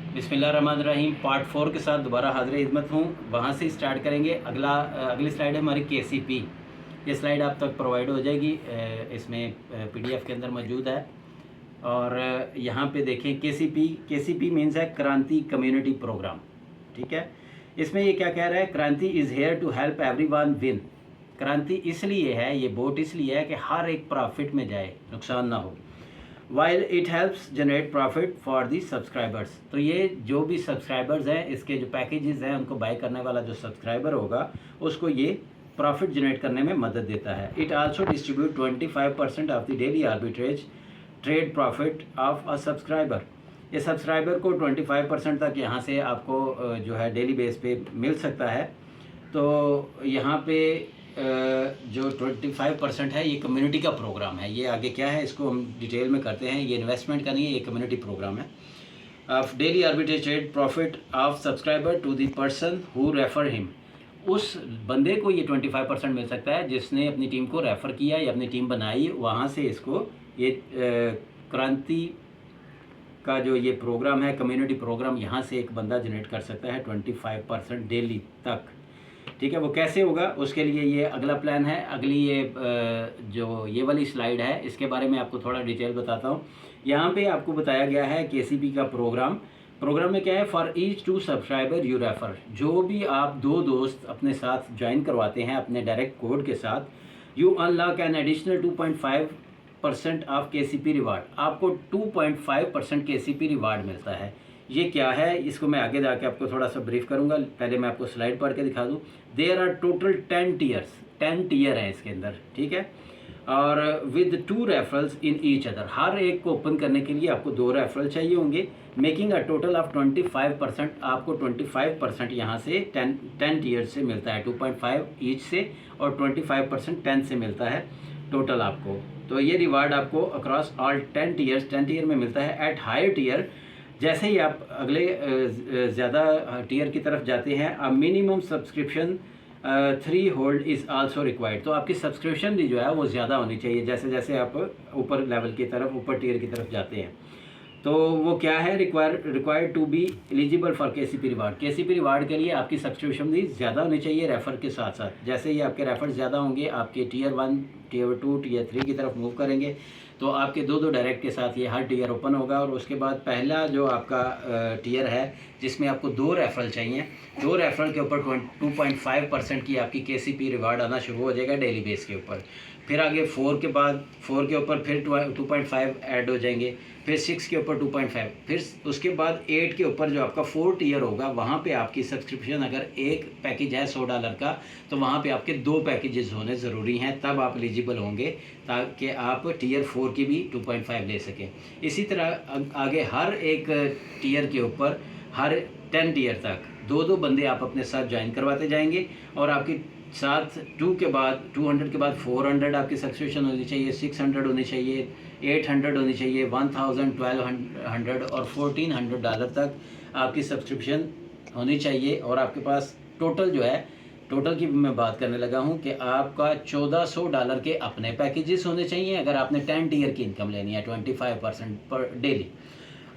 बिस्मिल्लाहिर्रहमानिर्रहीम। पार्ट 4 के साथ दोबारा हाजिर खिदमत हूँ। वहाँ से स्टार्ट करेंगे। अगली स्लाइड है हमारी KCP। ये स्लाइड आप तक प्रोवाइड हो जाएगी, इसमें PDF के अंदर मौजूद है। और यहाँ पे देखें KCP मीन्स है क्रांति कम्युनिटी प्रोग्राम। ठीक है, इसमें ये क्या कह रहा है, Kranti is here to help everyone win. Kranti इसलिए है, ये बोट इसलिए है कि हर एक प्रॉफिट में जाए, नुकसान ना हो। While it helps generate profit for the subscribers. तो ये जो भी सब्सक्राइबर्स हैं, इसके जो पैकेजेस हैं, उनको बाय करने वाला जो सब्सक्राइबर होगा उसको ये प्रॉफिट जनरेट करने में मदद देता है। It also distribute 25% of the daily arbitrage trade profit of a subscriber. ये सब्सक्राइबर को 25% तक यहाँ से आपको जो है डेली बेस पे मिल सकता है। तो यहाँ पे जो 25% है ये कम्युनिटी का प्रोग्राम है। ये आगे क्या है इसको हम डिटेल में करते हैं। ये इन्वेस्टमेंट का नहीं है, ये कम्युनिटी प्रोग्राम है। Of daily arbitrage trade profit of subscriber to the person who refer him. उस बंदे को ये 25% मिल सकता है जिसने अपनी टीम को रेफ़र किया या अपनी टीम बनाई, वहाँ से इसको ये क्रांति का जो ये प्रोग्राम है, कम्युनिटी प्रोग्राम, यहाँ से एक बंदा जनरेट कर सकता है 25% डेली तक। ठीक है, वो कैसे होगा उसके लिए ये अगला प्लान है। अगली ये जो ये वाली स्लाइड है इसके बारे में आपको थोड़ा डिटेल बताता हूँ। यहाँ पे आपको बताया गया है KCP का प्रोग्राम में क्या है, for each 2 subscriber you refer. जो भी आप 2 दोस्त अपने साथ ज्वाइन करवाते हैं अपने डायरेक्ट कोड के साथ, you unlock an additional 2.5% of KCP reward. आपको 2.5% KCP रिवार्ड मिलता है। ये क्या है इसको मैं आगे जाके आपको थोड़ा सा ब्रीफ करूंगा। पहले मैं आपको स्लाइड पढ़ के दिखा दूं। There are total 10 tiers, 10 tier हैं इसके अंदर। ठीक है, और with 2 referrals in each other. हर एक को ओपन करने के लिए आपको 2 रेफरल चाहिए होंगे, मेकिंग अ टोटल ऑफ 25%। आपको 25% यहाँ से 10 टीयर से मिलता है, 2.5 ईच से, और 25% 10 से मिलता है टोटल आपको। तो ये रिवार्ड आपको अक्रॉस ऑल 10 टीयर में मिलता है। एट हायर टीयर, जैसे ही आप अगले ज़्यादा टीयर की तरफ जाते हैं, a minimum subscription 3 hold is also required. तो आपकी सब्सक्रिप्शन भी जो है वो ज़्यादा होनी चाहिए जैसे जैसे आप ऊपर लेवल की तरफ, ऊपर टीयर की तरफ जाते हैं। तो वो क्या है, required to be eligible for KCP reward. KCP reward के लिए आपकी सब्सक्रिप्शन भी ज़्यादा होनी चाहिए रेफ़र के साथ साथ। जैसे ही आपके रेफ़र ज़्यादा होंगे, आपके टीयर 1, टीयर 2, टीयर 3 की तरफ मूव करेंगे, तो आपके 2 डायरेक्ट के साथ ये हर टीयर ओपन होगा। और उसके बाद पहला जो आपका टीयर है जिसमें आपको 2 रेफरल चाहिए, 2 रेफरल के ऊपर 2.5% की आपकी KCP रिवार्ड आना शुरू हो जाएगा डेली बेस के ऊपर। फिर आगे 4 के ऊपर फिर 2.5 ऐड हो जाएंगे, फिर 6 के ऊपर 2.5, फिर उसके बाद 8 के ऊपर जो आपका 4 टीयर होगा, वहाँ पे आपकी सब्सक्रिप्शन अगर एक पैकेज है $100 का, तो वहाँ पे आपके 2 पैकेजेस होने ज़रूरी हैं, तब आप एलिजिबल होंगे ताकि आप टीयर 4 की भी 2.5 ले सकें। इसी तरह आगे हर एक टीयर के ऊपर हर 10 टीयर तक 2 बंदे आप अपने साथ ज्वाइन करवाते जाएंगे, और आपकी साथ 200 के बाद 400 आपकी सब्सक्रिप्शन होनी चाहिए, 600 होनी चाहिए, 800 होनी चाहिए, 1000, 1200 और $1400 तक आपकी सब्सक्रिप्शन होनी चाहिए। और आपके पास टोटल जो है, टोटल की मैं बात करने लगा हूँ कि आपका $1400 के अपने पैकेजेस होने चाहिए अगर आपने 10 टीयर की इनकम लेनी है, 25% पर डेली,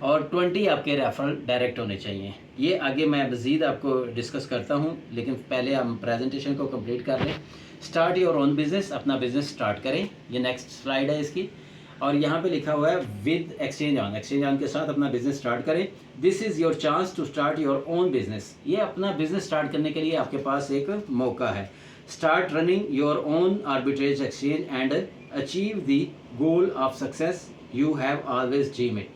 और 20 आपके रेफरल डायरेक्ट होने चाहिए। ये आगे मैं मज़ीद आपको डिस्कस करता हूँ, लेकिन पहले हम प्रेजेंटेशन को कंप्लीट कर लें। स्टार्ट योर ओन बिज़नेस, अपना बिज़नेस स्टार्ट करें। ये नेक्स्ट स्लाइड है इसकी, और यहाँ पे लिखा हुआ है विद एक्सचेंज ऑन के साथ अपना बिज़नेस स्टार्ट करें। This is your chance to start your own business. ये अपना बिज़नेस स्टार्ट करने के लिए आपके पास एक मौका है। Start running your own arbitrage exchange and achieve the goal of success you have always dream it.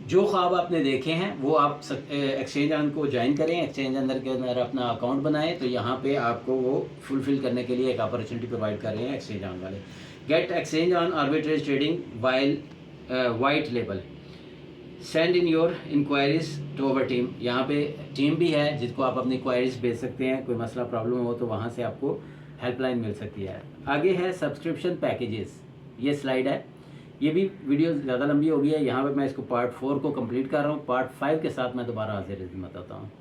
जो ख्वाब आपने देखे हैं वो आप एक्सचेंज ऑन को ज्वाइन करें, एक्सचेंज अंदर के अंदर अपना अकाउंट बनाएं, तो यहाँ पे आपको वो फुलफ़िल करने के लिए एक अपॉर्चुनिटी प्रोवाइड कर रहे हैं एक्सचेंज ऑन वाले। Get exchange on arbitrage trading while white label, send in your inquiries to our team. यहाँ पे टीम भी है जिसको आप अपनी इंक्वायरीज भेज सकते हैं, कोई मसला प्रॉब्लम हो तो वहाँ से आपको हेल्पलाइन मिल सकती है। आगे है सब्सक्रिप्शन पैकेजेस, ये स्लाइड है। ये भी वीडियो ज़्यादा लंबी हो गई है, यहाँ पे मैं इसको पार्ट 4 को कंप्लीट कर रहा हूँ। पार्ट 5 के साथ मैं दोबारा हाजिर खिदमत आता हूँ।